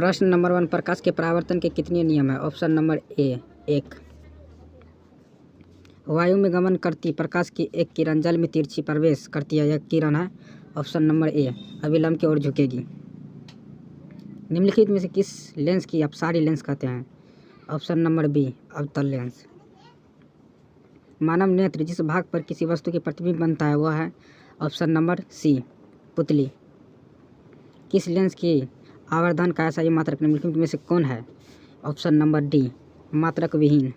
प्रश्न नंबर 1, प्रकाश के परावर्तन के कितने नियम हैं? ऑप्शन नंबर ए 1। वायु में गमन करती प्रकाश की एक किरण जल में तिरछी प्रवेश करती है, यह किरण है ऑप्शन नंबर ए अविलंब की ओर झुकेगी। निम्नलिखित में से किस लेंस की अपसारी लेंस कहते हैं? ऑप्शन नंबर बी अवतल लेंस। मानव नेत्र जिस भाग पर किसी वस्तु की प्रतिबिंब बनता है वह है ऑप्शन नंबर सी पुतली। किस लेंस की आवर्धन का ऐसा ही मात्रक निम्नलिखित में से कौन है? ऑप्शन नंबर डी मात्रक विहीन।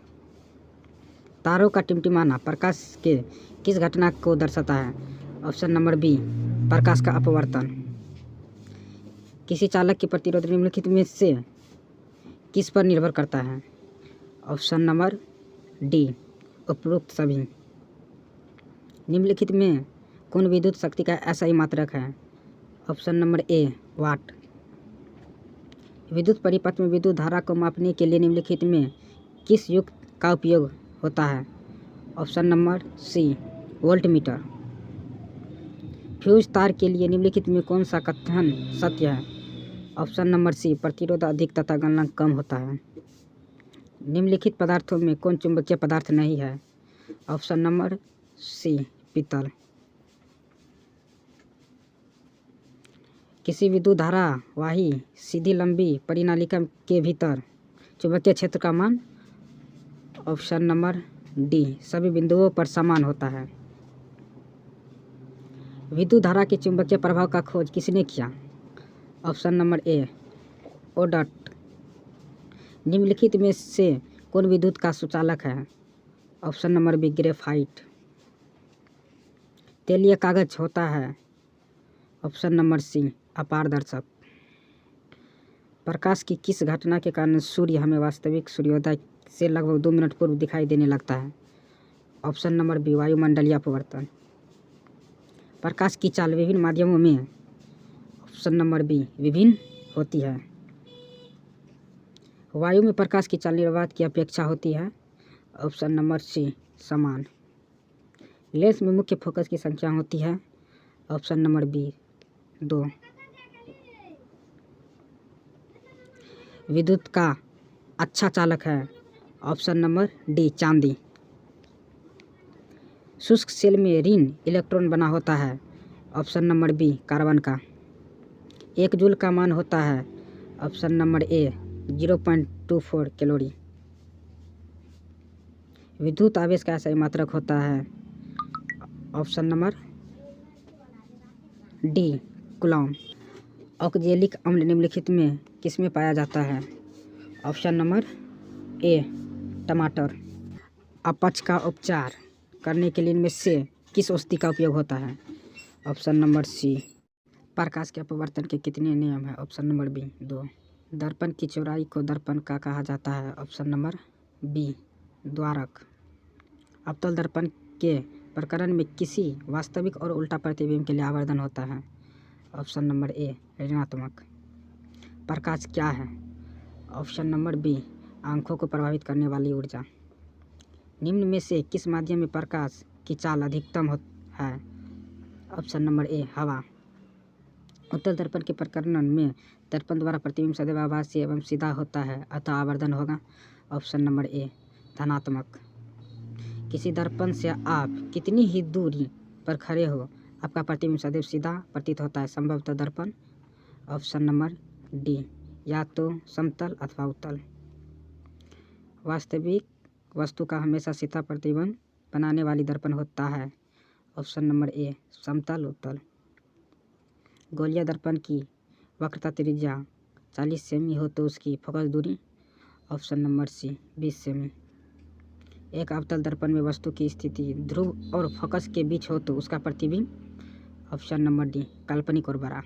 तारों का टिमटिमाना प्रकाश के किस घटना को दर्शाता है? ऑप्शन नंबर बी प्रकाश का अपवर्तन। किसी चालक की प्रतिरोध निम्नलिखित में से किस पर निर्भर करता है? ऑप्शन नंबर डी उपरोक्त सभी। निम्नलिखित में कौन विद्युत शक्ति का ऐसा ही मात्रक है? ऑप्शन नंबर ए वाट। विद्युत परिपथ में विद्युत धारा को मापने के लिए निम्नलिखित में किस युक्त का उपयोग होता है? Option number C voltmeter. Fuse तार के लिए निम्नलिखित में कौन सा कथन सत्य है? ऑप्शन नंबर सी प्रतिरोध अधिक तथा गलनांक कम होता है। निम्नलिखित पदार्थों में कौन चुंबकीय पदार्थ नहीं है? ऑप्शन नंबर सी पीतल। किसी विद्युत धारावाही सीधी लंबी परिनालिका के भीतर चुंबकीय क्षेत्र का मान? ऑप्शन नंबर डी सभी बिंदुओं पर समान होता है। विद्युत धारा के चुंबकीय प्रभाव का खोज किसने किया? ऑप्शन नंबर ए ओडट। निम्नलिखित में से कौन विद्युत का सुचालक है? Option number B graphite. तेलीय कागज होता है ऑप्शन नंबर सी अपारदर्शक। प्रकाश की किस घटना के कारण सूर्य हमें वास्तविक सूर्योदय से लगभग 2 मिनट पूर्व दिखाई देने लगता है? ऑप्शन नंबर बी वायुमंडलीय अपवर्तन। प्रकाश की चाल विभिन्न माध्यमों में ऑप्शन नंबर बी विभिन्न होती है। वायु में प्रकाश की चाल निर्वात की अपेक्षा होती है? ऑप्शन नंबर सी समान। लेंस में मुख्य फोकस की संख्या होती है? Option number B 2। विद्युत का अच्छा चालक है? ऑप्शन नंबर डी चांदी। शुष्क सेल में ऋण इलेक्ट्रॉन बना होता है? ऑप्शन नंबर बी कार्बन का। 1 जूल का मान होता है? ऑप्शन नंबर ए 0.24 कैलोरी। विद्युत आवेश का ऐसा मात्रक होता है? Option number D Coulomb. Oxalic अम्ल निम्नलिखित में किसमें पाया जाता है? ऑप्शन नंबर ए टमाटर। अपच का उपचार करने के लिए इनमें से किस औषधि का उपयोग होता है? ऑप्शन नंबर सी। प्रकाश के अपवर्तन के कितने नियम हैं? Option number B 2। दर्पण की चौड़ाई को दर्पण का कहा जाता है? ऑप्शन नंबर बी द्वारक। अवतल दर्पण के प्रकरण में किसी वास्तविक और उल्टा प्रतिबिंब के लिए आवर्धन होता है? ऑप्शन नंबर ए ऋणात्मक। प्रकाश क्या है? ऑप्शन नंबर बी आंखों को प्रभावित करने वाली ऊर्जा। निम्न में से किस माध्यम में प्रकाश की चाल अधिकतम है? ऑप्शन नंबर ए हवा। उत्तल दर्पण के प्रकरण में दर्पण द्वारा प्रतिबिंब सदैव आभासी एवं सीधा होता है, अतः आवर्धन होगा ऑप्शन नंबर ए धनात्मक। किसी दर्पण से आप कितनी ही दूरी पर खड़े हो आपका प्रतिबिंब सदैव सीधा प्रतीत होता है, संभवतः दर्पण? ऑप्शन नंबर डी या तो समतल अथवा उत्तल। वास्तविक वस्तु का हमेशा सीधा प्रतिबिंब बनाने वाली दर्पण होता है? ऑप्शन नंबर ए समतल उत्तल। गोलीय दर्पण की वक्रता त्रिज्या 40 सेमी हो तो उसकी फोकस दूरी? ऑप्शन नंबर सी 20 सेमी। एक अवतल दर्पण में वस्तु की स्थिति ध्रुव और फोकस के बीच हो तो उसका प्रतिबिंब? ऑप्शन नंबर डी काल्पनिक और बड़ा।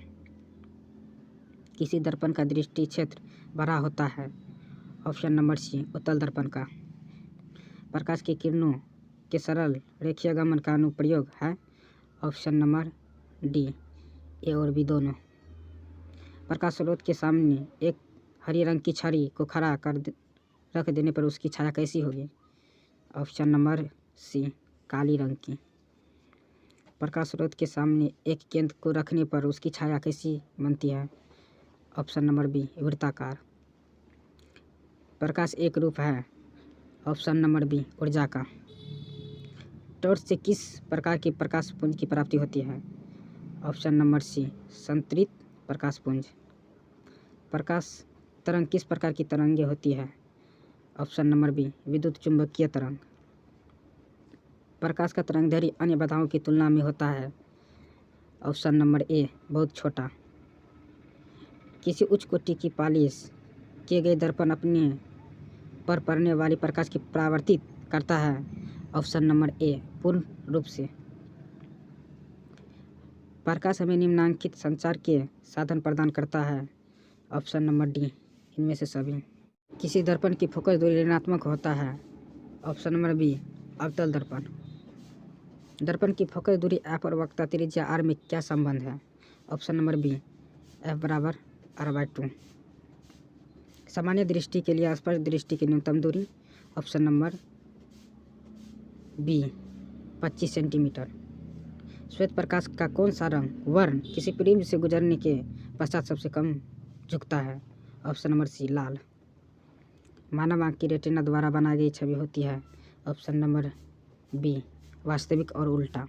किसी दर्पण का दृष्टि क्षेत्र बड़ा होता है? ऑप्शन नंबर सी उत्तल दर्पण का। प्रकाश की किरणों के सरल रेखीय गमन का अनुप्रयोग है? ऑप्शन नंबर डी ए और बी दोनों। प्रकाश स्रोत के सामने एक हरी रंग की छड़ी को खड़ा कर रख देने पर उसकी छाया कैसी होगी? ऑप्शन नंबर सी काली रंग की। प्रकाश स्रोत के सामने एक केंद्र को रखने पर उसकी छाया कैसी बनती है? ऑप्शन नंबर बी वृत्ताकार। प्रकाश एक रूप है। ऑप्शन नंबर बी ऊर्जा का। टॉर्च से किस प्रकार की प्रकाश पुंज की प्राप्ति होती है? ऑप्शन नंबर सी संतृप्त प्रकाश पुंज। प्रकाश तरंग किस प्रकार की तरंगे होती है? ऑप्शन नंबर बी विद्युत चुंबकीय तरंग। प्रकाश का तरंगदैर्घ्य अन्य बाधाओं की तुलना में होता है। ऑप्शन नंबर ए बहुत छोटा। किसी उच्च कोटि की पॉलिश किए गए दर्पण अपने पर पड़ने वाली प्रकाश की परावर्तित करता है। ऑप्शन नंबर ए पूर्ण रूप से। प्रकाश हमें निम्नलिखित संचार के साधन प्रदान करता है। ऑप्शन नंबर डी इनमें से सभी। किसी दर्पण की फोकस दूरी ऋणात्मक होता है। ऑप्शन नंबर बी अवतल दर्पण। दर्पण की फोकस दूरी एफ और वक्रता त्रिज्या आर में क्या संबंध है? ऑप्शन नंबर बी एफ बराबर r/2। सामान्य दृष्टि के लिए स्पष्ट दृष्टि की न्यूनतम दूरी? Option number B 25 centimetre. श्वेत प्रकाश का कौन सा रंग वर्ण किसी प्रिज्म से गुजरने के पश्चात सबसे कम झुकता है? ऑप्शन नंबर सी लाल। मानव आँख की रेटिना द्वारा बनाई गई छवि होती है। ऑप्शन नंबर बी वास्तविक और उल्टा।